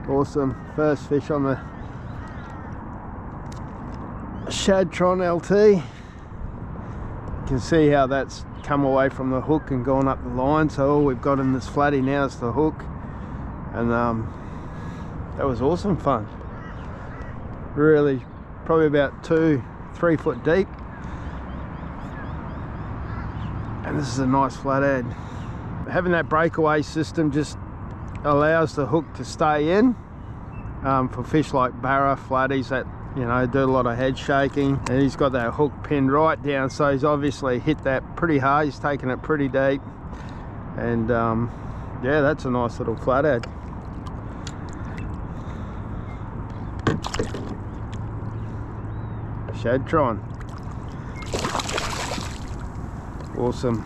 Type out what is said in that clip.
Awesome, first fish on the Shadtron LT. You can see how that's come away from the hook and gone up the line, so all we've got in this flatty now is the hook. And that was awesome fun. Really, probably about 2-3 foot deep. And this is a nice flathead. Having that breakaway system just allows the hook to stay in for fish like barra, flatties that, you know, do a lot of head shaking. And he's got that hook pinned right down, so he's obviously hit that pretty hard. He's taken it pretty deep. And yeah, that's a nice little flathead. Shadtron. Awesome.